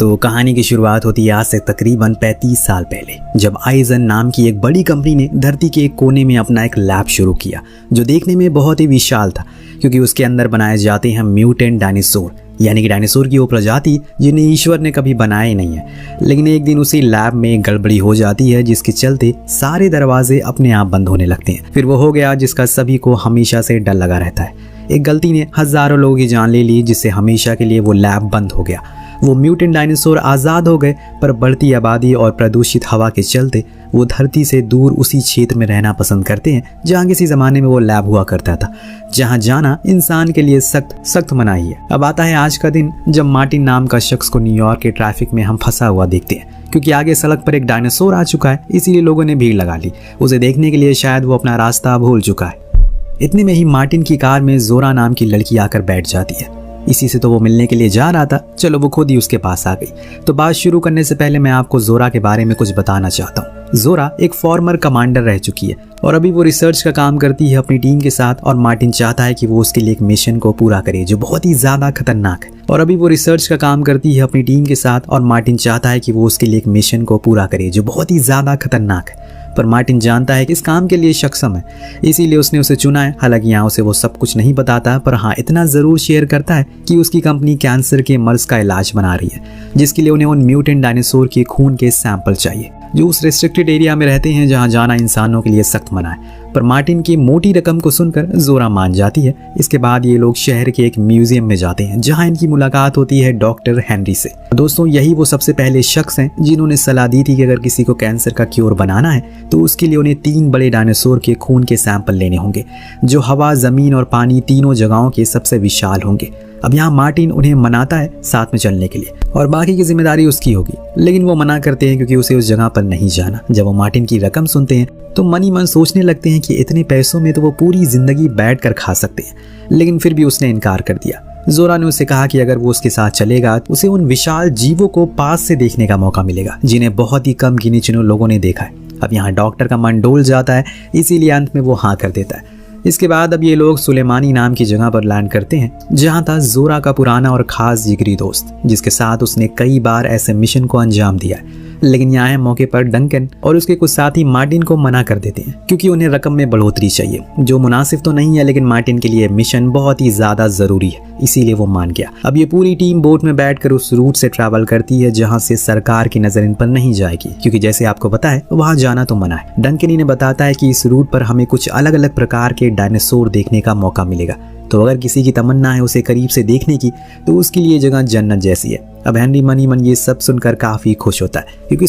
दोस्तों, कहानी की शुरुआत होती है आज से तकरीबन 35 साल पहले, जब आइजन नाम की एक बड़ी कंपनी ने धरती के एक कोने में अपना एक लैब शुरू किया, जो देखने में बहुत ही विशाल था, क्योंकि उसके अंदर बनाए जाते हैं म्यूटेंट डायनासोर, यानी कि डायनासोर की वो प्रजाति जिन्हें ईश्वर ने कभी बनाया ही नहीं है। लेकिन एक दिन उसी लैब में एक गड़बड़ी हो जाती है, जिसके चलते सारे दरवाजे अपने आप बंद होने लगते हैं। फिर वो हो गया जिसका सभी को हमेशा से डर लगा रहता है। एक गलती ने हजारों लोगों की जान ले ली, जिससे हमेशा के लिए वो लैब बंद हो गया। वो म्यूटेंट डायनासोर आज़ाद हो गए, पर बढ़ती आबादी और प्रदूषित हवा के चलते वो धरती से दूर उसी क्षेत्र में रहना पसंद करते हैं जहाँ किसी ज़माने में वो लैब हुआ करता था, जहाँ जाना इंसान के लिए सख्त मनाही है। अब आता है आज का दिन, जब मार्टिन नाम का शख्स को न्यूयॉर्क के ट्रैफिक में हम फंसा हुआ देखते हैं, क्योंकि आगे सड़क पर एक डायनासोर आ चुका है, इसीलिए लोगों ने भीड़ लगा ली। उसे देखने के लिए शायद वो अपना रास्ता भूल चुका है। इतने में ही मार्टिन की कार में जोरा नाम की लड़की आकर बैठ जाती है। इसी से तो वो मिलने के लिए जा रहा था, चलो वो खुद ही उसके पास आ गई। तो बात शुरू करने से पहले मैं आपको जोरा के बारे में कुछ बताना चाहता हूँ। जोरा एक फॉर्मर कमांडर रह चुकी है और अभी वो रिसर्च का काम करती है अपनी टीम के साथ, और मार्टिन चाहता है कि वो उसके लिए एक मिशन को पूरा करे जो बहुत ही ज्यादा खतरनाक है। पर मार्टिन जानता है कि इस काम के लिए सक्षम है, इसीलिए उसने उसे चुना है। हालांकि यहाँ उसे वो सब कुछ नहीं बताता, पर हाँ इतना ज़रूर शेयर करता है कि उसकी कंपनी कैंसर के मर्ज का इलाज बना रही है, जिसके लिए उन्हें उन म्यूटेंट डायनासोर के खून के सैंपल चाहिए, जो उस रेस्ट्रिक्टेड एरिया में रहते हैं जहाँ जाना इंसानों के लिए सख्त मना है। पर मार्टिन की मोटी रकम को सुनकर जोरा मान जाती है। इसके बाद ये लोग शहर के एक म्यूजियम में जाते हैं, जहाँ इनकी मुलाकात होती है डॉक्टर हेनरी से। दोस्तों, यही वो सबसे पहले शख्स हैं जिन्होंने सलाह दी थी कि अगर किसी को कैंसर का क्योर बनाना है तो उसके लिए उन्हें 3 बड़े डायनासोर के खून के सैंपल लेने होंगे, जो हवा, जमीन और पानी तीनों जगहों के सबसे विशाल होंगे। अब यहाँ मार्टिन उन्हें मनाता है साथ में चलने के लिए, और बाकी की जिम्मेदारी उसकी होगी, लेकिन वो मना करते हैं क्योंकि उसे उस जगह पर नहीं जाना। जब वो मार्टिन की रकम सुनते हैं तो मन ही मन सोचने लगते हैं कि इतने पैसों में तो वो पूरी जिंदगी बैठकर खा सकते हैं, लेकिन फिर भी उसने इनकार कर दिया। जोरा ने उसे कहा कि अगर वो उसके साथ चलेगा तो उसे उन विशाल जीवों को पास से देखने का मौका मिलेगा, जिन्हें बहुत ही कम गिने चुने लोगों ने देखा है। अब यहाँ डॉक्टर का मन डोल जाता है, इसीलिए अंत में वो हाँ कर देता है। इसके बाद अब ये लोग सुलेमानी नाम की जगह पर लैंड करते हैं, जहाँ था जोरा का पुराना और खास जिगरी दोस्त, जिसके साथ उसने कई बार ऐसे मिशन को अंजाम दिया है। लेकिन यहाँ मौके पर डंकन और उसके कुछ साथी मार्टिन को मना कर देते हैं, क्योंकि उन्हें रकम में बढ़ोतरी चाहिए, जो मुनासिब तो नहीं है, लेकिन मार्टिन के लिए मिशन बहुत ही ज्यादा जरूरी है, इसीलिए वो मान गया। अब ये पूरी टीम बोट में बैठकर उस रूट से ट्रैवल करती है जहाँ से सरकार की नजर इन पर नहीं जाएगी, क्योंकि जैसे आपको पता है वहाँ जाना तो मना है। डंकन इन्हें बताता है कि इस रूट पर हमें कुछ अलग अलग प्रकार के डायनासोर देखने का मौका मिलेगा, तो अगर किसी की तमन्ना है उसे करीब से देखने की तो उसके लिए जगह जन्नत जैसी है। अब हेनरी मन ही मन ये सब सुनकर काफ़ी खुश होता है, क्योंकि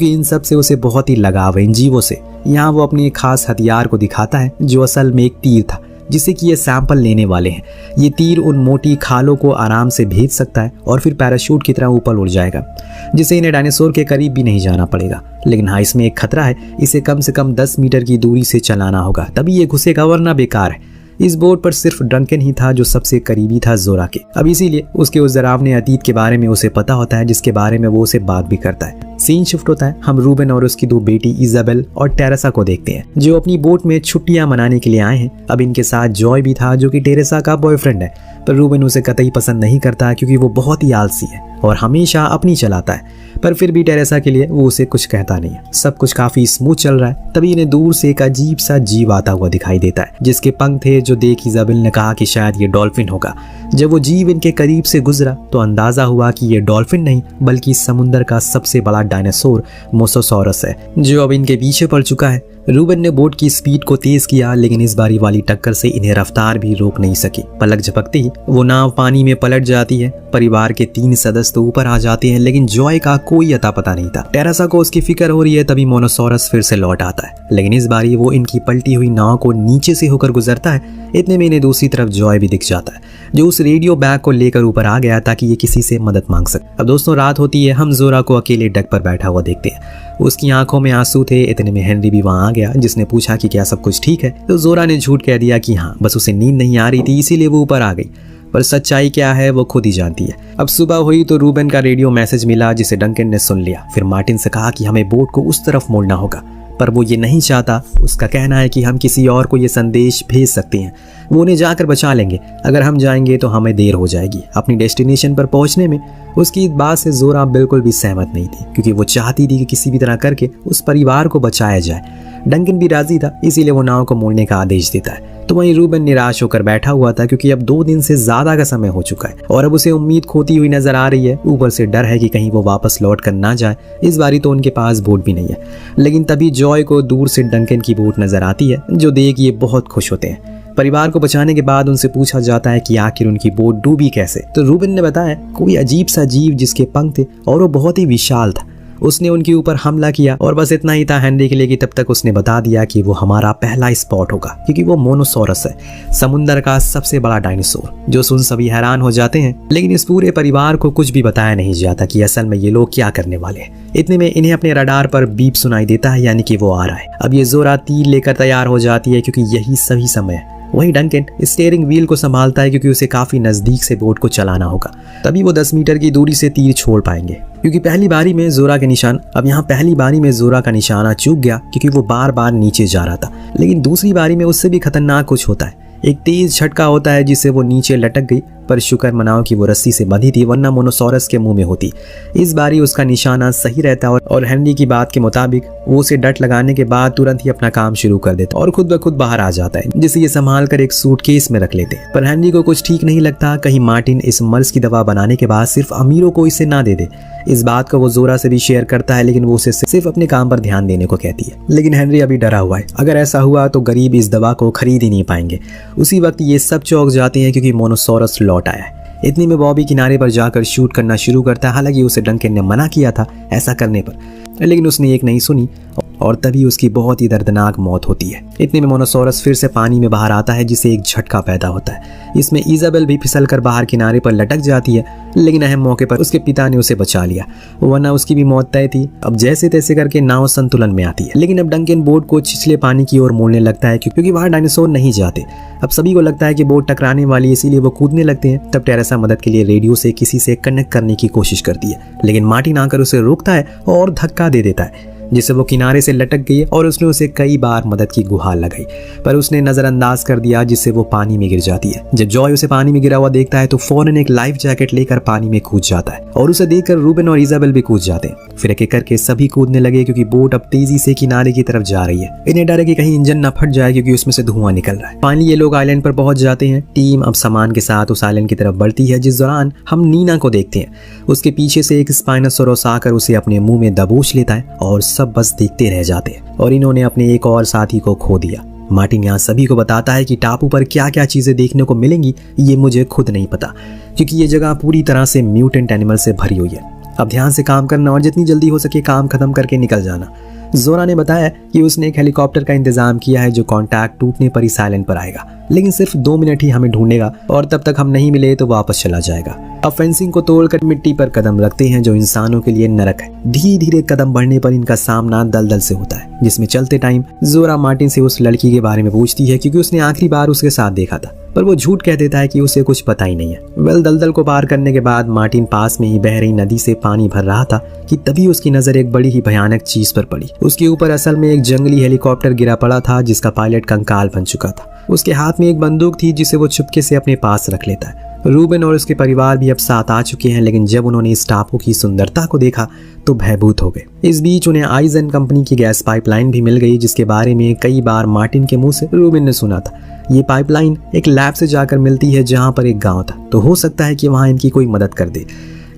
इन सब से उसे बहुत ही लगाव है, इन जीवों से। यहाँ वो अपने खास हथियार को दिखाता है, जो असल में एक तीर था, जिससे कि ये सैंपल लेने वाले हैं। ये तीर उन मोटी खालों को आराम से भेज सकता है और फिर पैराशूट की तरह ऊपर उड़ जाएगा, जिससे इन्हें डायनासोर के करीब भी नहीं जाना पड़ेगा। लेकिन हाँ, इसमें एक खतरा है, इसे कम से कम 10 मीटर की दूरी से चलाना होगा, तभी ये घुसेगा, वरना बेकार है। इस बोट पर सिर्फ डंकन ही था जो सबसे करीबी था जोरा के। अब इसीलिए उसके उस डरावने अतीत के बारे में उसे पता होता है, जिसके बारे में वो उसे बात भी करता है। सीन शिफ्ट होता है, हम रूबेन और उसकी 2 बेटी इजाबेल और टेरेसा को देखते हैं, जो अपनी बोट में छुट्टियां मनाने के लिए आए हैं। अब इनके साथ जॉय भी था, जो कि टेरेसा का बॉयफ्रेंड है, पर रूबेन उसे कतई पसंद नहीं करता, क्योंकि वो बहुत ही आलसी है और हमेशा अपनी चलाता है। पर फिर भी टेरेसा के लिए वो उसे कुछ कहता नहीं है। सब कुछ काफी स्मूथ चल रहा है, तभी इन्हें दूर से एक अजीब सा जीव आता हुआ दिखाई देता है, जिसके पंख थे, जो देख इजाबेल ने कहा कि शायद ये डॉल्फिन होगा। जब वो जीव इनके करीब से गुजरा तो अंदाजा हुआ कि ये डॉल्फिन नहीं, बल्कि समुद्र का सबसे बड़ा डायनासोर मोसोसॉरस है, जो अब इनके पीछे पड़ चुका है। रूबेन ने बोट की स्पीड को तेज किया, लेकिन इस बारी वाली टक्कर से इन्हें रफ्तार भी रोक नहीं सकी। पलक झपकते ही वो नाव पानी में पलट जाती है। परिवार के 3 सदस्य तो ऊपर आ जाते हैं, लेकिन जॉय का कोई अता पता नहीं था। टेरेसा को उसकी फिक्र हो रही है, तभी मोनोसॉरस फिर से लौट आता है, लेकिन इस बारी वो इनकी पलटी हुई नाव को नीचे से होकर गुजरता है। इतने में इन्हें दूसरी तरफ जॉय भी दिख जाता है, जो उस रेडियो बैग को लेकर ऊपर आ गया ताकि ये किसी से मदद मांग सके। अब दोस्तों, रात होती है, हम जोरा को अकेले डेक पर बैठा हुआ देखते हैं। उसकी आंखों में आंसू थे। इतने में हेनरी भी वहां आ गया, जिसने पूछा कि क्या सब कुछ ठीक है, तो जोरा ने झूठ कह दिया कि हाँ, बस उसे नींद नहीं आ रही थी, इसीलिए वो ऊपर आ गई। पर सच्चाई क्या है वो खुद ही जानती है। अब सुबह हुई तो रूबेन का रेडियो मैसेज मिला, जिसे डंकन ने सुन लिया। फिर मार्टिन से कहा कि हमें बोट को उस तरफ मोड़ना होगा। पर वो ये नहीं चाहता। उसका कहना है कि हम किसी और को ये संदेश भेज सकते हैं, वो उन्हें जाकर बचा लेंगे। अगर हम जाएंगे तो हमें देर हो जाएगी अपनी डेस्टिनेशन पर पहुंचने में। उसकी इस बात से जोरा बिल्कुल भी सहमत नहीं थी, क्योंकि वो चाहती थी कि किसी भी तरह करके उस परिवार को बचाया जाए। डंकन भी राजी था, इसीलिए वो नाव को मोड़ने का आदेश देता है। तो वहीं रूबेन निराश होकर बैठा हुआ था, क्योंकि अब 2 दिन से ज्यादा का समय हो चुका है और अब उसे उम्मीद खोती हुई नजर आ रही है। ऊपर से डर है कि कहीं वो वापस लौट कर ना जाए। इस बारी तो उनके पास बोट भी नहीं है। लेकिन तभी जॉय को दूर से डंकन की बोट नजर आती है, जो देख ये बहुत खुश होते हैं। परिवार को बचाने के बाद उनसे पूछा जाता है कि आखिर उनकी बोट डूबी कैसे। तो रूबेन ने बताया कोई अजीब सा जीव जिसके पंख थे और वो बहुत ही विशाल था, उसने उनके ऊपर हमला किया। और बस इतना ही था हेनरी के लिए कि तब तक उसने बता दिया कि वो हमारा पहला स्पॉट होगा, क्योंकि वो मोनोसोरस है, समुद्र का सबसे बड़ा डायनासोर। जो सुन सभी हैरान हो जाते हैं, लेकिन इस पूरे परिवार को कुछ भी बताया नहीं जाता कि असल में ये लोग क्या करने वाले हैं। इतने में इन्हें अपने रडार पर बीप सुनाई देता है, यानी कि वो आ रहा है। अब ये जोरा तीर लेकर तैयार हो जाती है, क्योंकि यही सही समय है। वहीं डंकन स्टीयरिंग व्हील को संभालता है, क्योंकि उसे काफी नजदीक से बोट को चलाना होगा, तभी वो 10 मीटर की दूरी से तीर छोड़ पाएंगे। क्योंकि पहली बारी में जोरा का निशाना चूक गया, क्योंकि वो बार बार नीचे जा रहा था। लेकिन दूसरी बारी में उससे भी खतरनाक कुछ होता है। एक तेज झटका होता है जिससे वो नीचे लटक गई, पर शुक्र मनाओ कि वो रस्सी से बंधी थी, वरना मोनोसोरस के मुंह में होती। इस बारी उसका निशाना सही रहता और हेनरी की बात के मुताबिक वो उसे डट लगाने के बाद तुरंत ही अपना काम शुरू कर देता और खुद ब खुद बाहर आ जाता है, जिसे ये संभाल कर एक सूटकेस में रख लेते। पर हेनरी को कुछ ठीक नहीं लगता, कहीं मार्टिन इस मर्ज की दवा बनाने के बाद सिर्फ अमीरों को इसे ना दे दे। इस बात को वो जोरा से भी शेयर करता है, लेकिन वो उसे सिर्फ अपने काम पर ध्यान देने को कहती है। लेकिन हेनरी अभी डरा हुआ है, अगर ऐसा हुआ तो गरीब इस दवा को खरीद ही नहीं पाएंगे। उसी वक्त ये सब चौंक जाते हैं, क्योंकि मोनोसोरस लौट आया है। इतने में बॉबी किनारे पर जाकर शूट करना शुरू करता है। हालांकि उसे डंकन ने मना किया था ऐसा करने पर, लेकिन उसने एक नहीं सुनी और तभी उसकी बहुत ही दर्दनाक मौत होती है। इतने में मोनोसोरस फिर से पानी में बाहर आता है, जिससे एक झटका पैदा होता है। इसमें इजाबेल भी फिसलकर बाहर किनारे पर लटक जाती है, लेकिन अहम मौके पर उसके पिता ने उसे बचा लिया, वरना उसकी भी मौत तय थी। अब जैसे तैसे करके नाव संतुलन में आती है, लेकिन अब डंकन बोट को छिछले पानी की ओर मोड़ने लगता है, क्योंकि वहां डायनासोर नहीं जाते। अब सभी को लगता है कि बोट टकराने वाली है, इसीलिए वो कूदने लगते हैं। तब टेरेसा मदद के लिए रेडियो से किसी से कनेक्ट करने की कोशिश करती है, लेकिन मार्टिन आकर उसे रोकता है और धक्का दे देता है, जिससे वो किनारे से लटक गई और उसने उसे कई बार मदद की गुहार लगाई, पर उसने नजरअंदाज कर दिया, जिससे वो पानी में गिर जाती है। जब जॉय उसे पानी में गिरा हुआ देखता है तो फौरन एक लाइफ जैकेट लेकर पानी में कूद जाता है और उसे देखकर रूबेन और इजाबेल भी कूद जाते हैं। फिर एक एक करके सभी कूदने लगे, क्योंकि बोट अब तेजी से किनारे की तरफ जा रही है। इन्हें डर है कि कहीं इंजन न फट जाए, क्योंकि उसमें से धुआं निकल रहा है। फाइनली ये लोग आइलैंड पर पहुंच जाते हैं। टीम अब सामान के साथ उस आइलैंड की तरफ बढ़ती है, जिस दौरान हम नीना को देखते हैं। उसके पीछे से एक स्पाइनोसोरस आकर उसे अपने मुंह में दबोच लेता है और सब बस देखते रह जाते हैं। और इन्होंने अपने एक और साथी को खो दिया। मार्टिन यहाँ सभी को बताता है कि टापू पर क्या क्या चीजें देखने को मिलेंगी ये मुझे खुद नहीं पता, क्योंकि ये जगह पूरी तरह से म्यूटेंट एनिमल से भरी हुई है। अब ध्यान से काम करना और जितनी जल्दी हो सके काम खत्म करके निकल जाना। जोरा ने बताया कि उसने एक हेलीकॉप्टर का इंतजाम किया है, जो कॉन्टैक्ट टूटने पर इस आइलैंड पर आएगा, लेकिन सिर्फ 2 मिनट ही हमें ढूंढेगा और तब तक हम नहीं मिले तो वापस चला जाएगा। अब फेंसिंग को तोड़कर मिट्टी पर कदम रखते हैं, जो इंसानों के लिए नरक है। धीरे धीरे कदम बढ़ने पर इनका सामना दलदल से होता है, जिसमें चलते टाइम जोरा मार्टिन से उस लड़की के बारे में पूछती है, क्योंकि उसने आखिरी बार उसके साथ देखा था, पर वो झूठ कह देता है कि उसे कुछ पता ही नहीं है। दलदल को पार करने के बाद मार्टिन पास में ही बह रही नदी से पानी भर रहा था कि तभी उसकी नजर एक बड़ी ही भयानक चीज पर पड़ी। उसके ऊपर असल में एक जंगली हेलीकॉप्टर गिरा पड़ा था, जिसका पायलट कंकाल बन चुका था। उसके हाथ में एक बंदूक थी, जिसे वो चुपके से अपने पास रख लेता है। रूबेन और उसके परिवार भी अब साथ आ चुके हैं, लेकिन जब उन्होंने इस टापू की सुंदरता को देखा तो भयभूत हो गए। इस बीच उन्हें आइजन कंपनी की गैस पाइपलाइन भी मिल गई, जिसके बारे में कई बार मार्टिन के मुंह से रूबेन ने सुना था। ये पाइपलाइन एक लैब से जाकर मिलती है, जहां पर एक गांव था, तो हो सकता है कि वहां इनकी कोई मदद कर दे।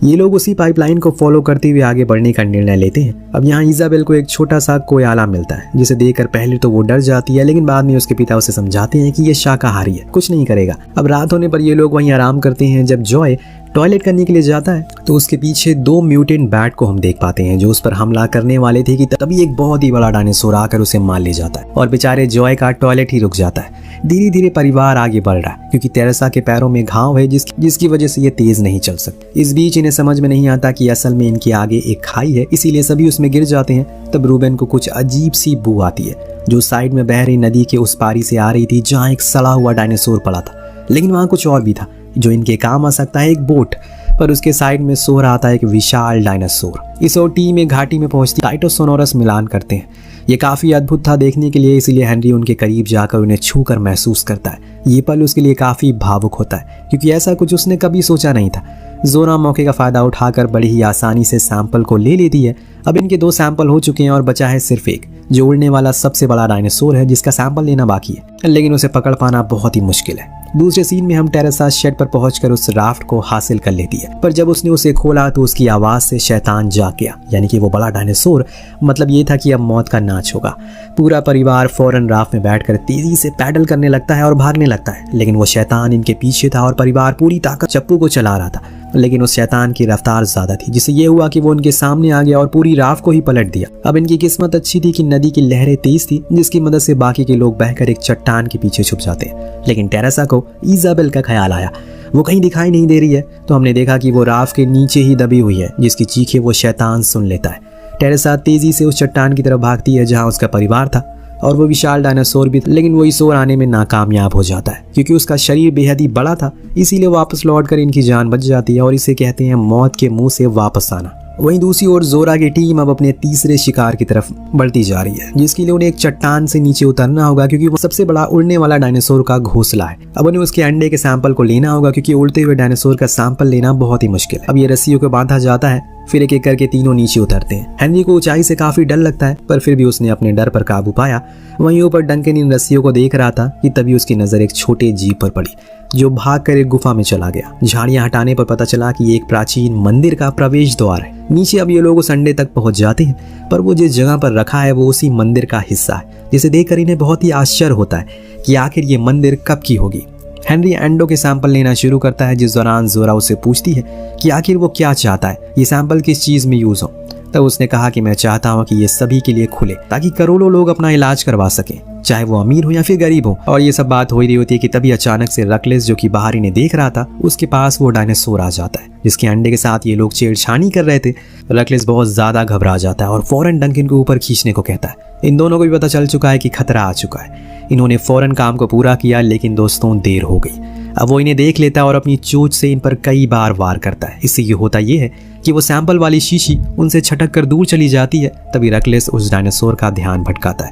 ये लोग उसी पाइपलाइन को फॉलो करते हुए आगे बढ़ने का निर्णय लेते हैं। अब यहाँ इजाबेल को एक छोटा सा कोयला मिलता है, जिसे देखकर पहले तो वो डर जाती है, लेकिन बाद में उसके पिता उसे समझाते हैं कि ये शाकाहारी है, कुछ नहीं करेगा। अब रात होने पर ये लोग वहीं आराम करते हैं। जब जॉय टॉयलेट करने के लिए जाता है तो उसके पीछे 2 म्यूटेंट बैट को हम देख पाते हैं, जो उस पर हमला करने वाले थे, कि तभी एक बहुत ही बड़ा डायनासोर आकर उसे मार ले जाता है और बेचारे जॉय का टॉयलेट ही रुक जाता है। धीरे धीरे परिवार आगे बढ़ रहा है, क्योंकि टेरेसा के पैरों में घाव है, जिसकी वजह से ये तेज नहीं चल सकते। इस बीच इन्हें समझ में नहीं आता कि असल में इनके आगे एक खाई है, इसीलिए सभी उसमें गिर जाते हैं। तब रूबेन को कुछ अजीब सी बू आती है, जो साइड में बह रही नदी के उस पारी से आ रही थी, जहाँ एक सड़ा हुआ डायनासोर पड़ा था। लेकिन वहाँ कुछ और भी था, जो इनके काम आ सकता है, एक बोट। पर उसके साइड में सो रहा था एक विशाल डायनासोर। इस ओर टीम एक घाटी में पहुंचती टाइटोसोनोरस मिलान करते हैं, ये काफ़ी अद्भुत था देखने के लिए, इसीलिए हेनरी उनके करीब जाकर उन्हें छूकर महसूस करता है। ये पल उसके लिए काफ़ी भावुक होता है क्योंकि ऐसा कुछ उसने कभी सोचा नहीं था। जोरा मौके का फ़ायदा उठाकर बड़ी ही आसानी से सैंपल को ले लेती है। अब इनके 2 सैंपल हो चुके हैं और बचा है सिर्फ एक, जो उड़ने वाला सबसे बड़ा डायनासोर है जिसका सैंपल लेना बाकी है, लेकिन उसे पकड़ पाना बहुत ही मुश्किल है। दूसरे सीन में हम टेरेसा शेड पर पहुंचकर उस राफ्ट को हासिल कर लेती है, पर जब उसने उसे खोला तो उसकी आवाज़ से शैतान जाग गया, यानी कि वो बड़ा डायनासोर। मतलब ये था कि अब मौत का नाच होगा। पूरा परिवार फौरन राफ्ट में बैठकर तेजी से पैडल करने लगता है और भागने लगता है, लेकिन वो शैतान इनके पीछे था और परिवार पूरी ताकत चप्पू को चला रहा था। लेकिन उस शैतान की रफ्तार ज्यादा थी, जिससे ये हुआ कि वो उनके सामने आ गया और पूरी राफ्ट को ही पलट दिया। अब इनकी किस्मत अच्छी थी कि नदी की लहरें तेज थी, जिसकी मदद से बाकी के लोग बहकर एक चट्टान के पीछे छुप जाते हैं। लेकिन टेरेसा को इजाबेल का ख्याल आया, वो कहीं दिखाई नहीं दे रही है, तो हमने देखा कि वो राफ्ट के नीचे ही दबी हुई है, जिसकी चीखें वो शैतान सुन लेता है। टेरेसा तेजी से उस चट्टान की तरफ भागती है जहाँ उसका परिवार था और वो विशाल डायनासोर भी था, लेकिन वो इस ओर आने में नाकामयाब हो जाता है क्योंकि उसका शरीर बेहद ही बड़ा था। इसीलिए वापस लौटकर इनकी जान बच जाती है और इसे कहते हैं मौत के मुंह से वापस आना। वहीं दूसरी ओर जोरा की टीम अब अपने तीसरे शिकार की तरफ बढ़ती जा रही है, जिसके लिए उन्हें एक चट्टान से नीचे उतरना होगा क्योंकि वो सबसे बड़ा उड़ने वाला डायनासोर का घोंसला है। अब उन्हें उसके अंडे के सैंपल को लेना होगा क्योंकि उड़ते हुए डायनासोर का सैंपल लेना बहुत ही मुश्किल है। अब ये रस्सियों को बांधा जाता है, फिर एक एक करके तीनों नीचे उतरते हैं। हेनरी को ऊंचाई से काफी डर लगता है, पर फिर भी उसने अपने डर पर काबू पाया। वहीं ऊपर डंकन इन रस्सियों को देख रहा था कि तभी उसकी नजर एक छोटे जीव पर पड़ी, जो भागकर एक गुफा में चला गया। झाड़ियां हटाने पर पता चला कि एक प्राचीन मंदिर का प्रवेश द्वार है। नीचे अब ये लोग उस अंडे तक पहुंच जाते हैं, पर वो जिस जगह पर रखा है वो उसी मंदिर का हिस्सा है, जिसे देखकर इन्हें बहुत ही आश्चर्य होता है कि आखिर ये मंदिर कब की होगी। हेनरी एंडो के सैंपल लेना शुरू करता है, जिस दौरान जोरा उससे पूछती है कि आखिर वो क्या चाहता है, ये सैंपल किस चीज में यूज हो। तब उसने कहा कि मैं चाहता हूँ कि ये सभी के लिए खुले, ताकि करोड़ों लोग अपना इलाज करवा सकें, चाहे वो अमीर हो या फिर गरीब हो। और ये सब बात हो रही होती है कि तभी अचानक से रकलेस, जो कि बाहर इन्हें देख रहा था, उसके पास वो डायनासोर आ जाता है जिसके अंडे के साथ ये लोग छेड़छानी कर रहे थे। रकलेस बहुत ज्यादा घबरा जाता है और फौरन डंकन को ऊपर खींचने को कहता है। इन दोनों को भी पता चल चुका है कि खतरा आ चुका है। इन्होंने फौरन काम को पूरा किया, लेकिन दोस्तों देर हो गई। अब वो इन्हें देख लेता है और अपनी चोंच से इन पर कई बार वार करता है। इससे ये होता ये है कि वो सैंपल वाली शीशी उनसे छटक कर दूर चली जाती है। तभी रकलेस उस डायनासोर का ध्यान भटकाता है,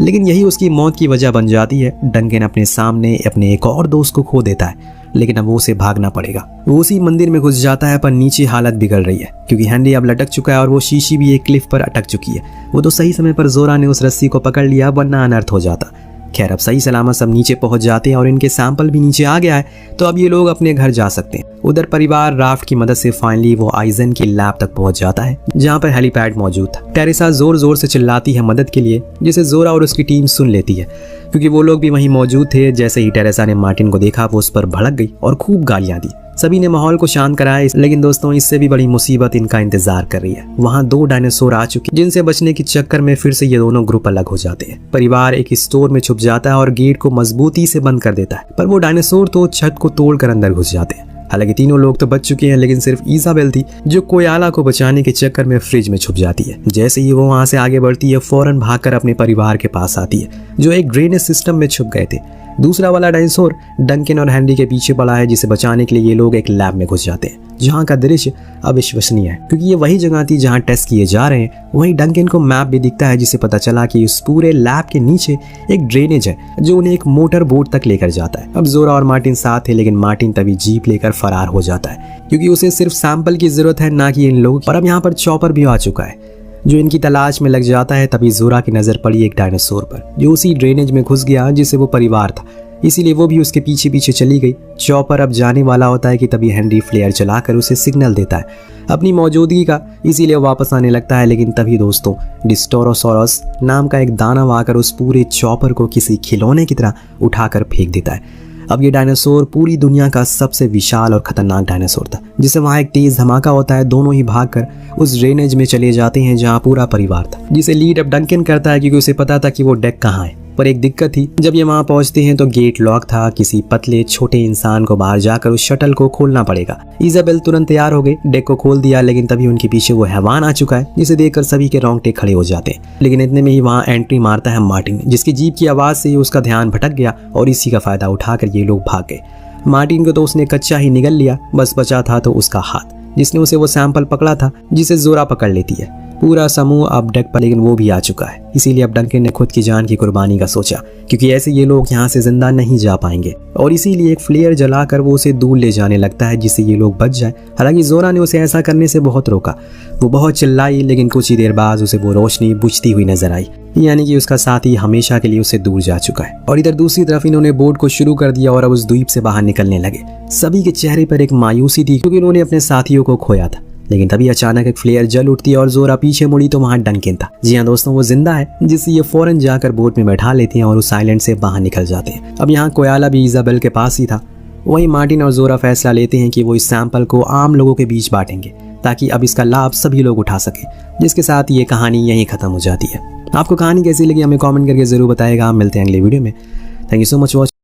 लेकिन यही उसकी मौत की वजह बन जाती है। डंकन अपने सामने अपने एक और दोस्त को खो देता है, लेकिन अब वो उसे भागना पड़ेगा। वो उसी मंदिर में घुस जाता है, पर नीचे हालत बिगड़ रही है क्योंकि हेनरी अब लटक चुका है और वो शीशी भी एक क्लिफ पर अटक चुकी है। वो तो सही समय पर जोरा ने उस रस्सी को पकड़ लिया, वरना अनर्थ हो जाता। खैर, अब सही सलामत सब नीचे पहुंच जाते हैं और इनके सैंपल भी नीचे आ गया है, तो अब ये लोग अपने घर जा सकते हैं। उधर परिवार राफ्ट की मदद से फाइनली वो आइजन की लैब तक पहुंच जाता है, जहां पर हेलीपैड मौजूद था। टेरेसा जोर जोर से चिल्लाती है मदद के लिए, जिसे जोरा और उसकी टीम सुन लेती है क्योंकि वो लोग भी वहीं मौजूद थे। जैसे ही टेरेसा ने मार्टिन को देखा, वो उस पर भड़क गई और खूब गालियां दी। सभी ने माहौल को शांत कराया, लेकिन दोस्तों इससे भी बड़ी मुसीबत इनका इंतजार कर रही है। वहाँ 2 डायनासोर आ चुके, जिनसे बचने के चक्कर में फिर से ये दोनों ग्रुप अलग हो जाते हैं। परिवार एक स्टोर में छुप जाता है और गेट को मजबूती से बंद कर देता है, पर वो डायनासोर तो छत को तोड़कर अंदर घुस जाते हैं। हालांकि तीनों लोग तो बच चुके हैं, लेकिन सिर्फ इजाबेल थी जो कोयाला को बचाने के चक्कर में फ्रिज में छुप जाती है। जैसे ही वो वहां से आगे बढ़ती है, फौरन भागकर अपने परिवार के पास आती है, जो एक ड्रेनेज सिस्टम में छुप गए थे। दूसरा वाला डायनासोर डंकन और हेनरी के पीछे पड़ा है, जिसे बचाने के लिए ये लोग एक लैब में घुस जाते हैं, जहाँ का दृश्य अविश्वसनीय है क्योंकि ये वही जगह थी जहाँ टेस्ट किए जा रहे हैं। वहीं डंकन को मैप भी दिखता है, जिससे पता चला कि इस पूरे लैब के नीचे एक ड्रेनेज है जो उन्हें एक मोटर बोट तक लेकर जाता है। अब जोरा और मार्टिन साथ थे, लेकिन मार्टिन तभी जीप लेकर फरार हो जाता है क्योंकि उसे सिर्फ सैंपल की जरूरत है, ना कि इन लोगों की। और अब यहाँ पर चॉपर भी आ चुका है जो इनकी तलाश में लग जाता है। तभी जोरा की नजर पड़ी एक डायनासोर पर जो उसी ड्रेनेज में घुस गया जिसे वो परिवार था, इसीलिए वो भी उसके पीछे पीछे चली गई। चॉपर अब जाने वाला होता है कि तभी हेनरी फ्लेयर चलाकर उसे सिग्नल देता है अपनी मौजूदगी का, इसीलिए वापस आने लगता है। लेकिन तभी दोस्तों डिस्टोरोसॉरस नाम का एक दानव आकर उस पूरे चॉपर को किसी खिलौने की तरह उठाकर फेंक देता है। अब ये डायनासोर पूरी दुनिया का सबसे विशाल और खतरनाक डायनासोर था, जिसे वहाँ एक तेज धमाका होता है। दोनों ही भागकर उस ड्रेनेज में चले जाते हैं जहाँ पूरा परिवार था, जिसे लीड अब डंकन करता है क्योंकि उसे पता था कि वो डेक कहाँ है। पर एक दिक्कत थी, जब ये वहाँ पहुँचते हैं तो गेट लॉक था। किसी पतले छोटे इंसान को बाहर जाकर उस शटल को खोलना पड़ेगा। इजाबेल तुरंत तैयार हो गई, डेक को खोल दिया, लेकिन तभी उनके पीछे वो हैवान आ चुका है, जिसे देखकर सभी के रोंगटे खड़े हो जाते हैं। लेकिन इतने में ही वहाँ एंट्री मारता है मार्टिन, जिसकी जीप की आवाज़ से ही उसका ध्यान भटक गया और इसी का फायदा उठाकर ये लोग भाग गए। मार्टिन को तो उसने कच्चा ही निगल लिया, बस बचा था तो उसका हाथ, जिसने उसे वो सैंपल पकड़ा था, जिसे जोरा पकड़ लेती है। पूरा समूह अब डेक पर, लेकिन वो भी आ चुका है। इसीलिए अब डंकन ने खुद की जान की कुर्बानी का सोचा, क्योंकि ऐसे ये लोग यहाँ से जिंदा नहीं जा पाएंगे, और इसीलिए एक फ्लेयर जलाकर वो उसे दूर ले जाने लगता है जिससे ये लोग बच जाए। हालांकि जोरा ने उसे ऐसा करने से बहुत रोका, वो बहुत चिल्लाई, लेकिन कुछ ही देर बाद उसे वो रोशनी बुझती हुई नजर आई, यानी कि उसका साथी हमेशा के लिए उससे दूर जा चुका है। और इधर दूसरी तरफ इन्होंने बोट को शुरू कर दिया और अब उस द्वीप से बाहर निकलने लगे। सभी के चेहरे पर एक मायूसी थी, क्योंकि उन्होंने अपने साथियों को खोया था। लेकिन तभी अचानक एक फ्लेयर जल उठती है और जोरा पीछे मुड़ी तो वहां डंकन था। जी हाँ दोस्तों, वो जिंदा है, जिससे ये फौरन जाकर बोट में बैठा लेते हैं और उस आइलैंड से बाहर निकल जाते हैं। अब यहाँ कोयाला भी इजाबेल के पास ही था। वहीं मार्टिन और जोरा फैसला लेते हैं कि वो इस सैंपल को आम लोगों के बीच बांटेंगे, ताकि अब इसका लाभ सभी लोग उठा सके, जिसके साथ ये कहानी यहीं खत्म हो जाती है। आपको कहानी कैसी लगी हमें कमेंट करके जरूर बताएगा। मिलते हैं अगले वीडियो में। Thank you so much watching.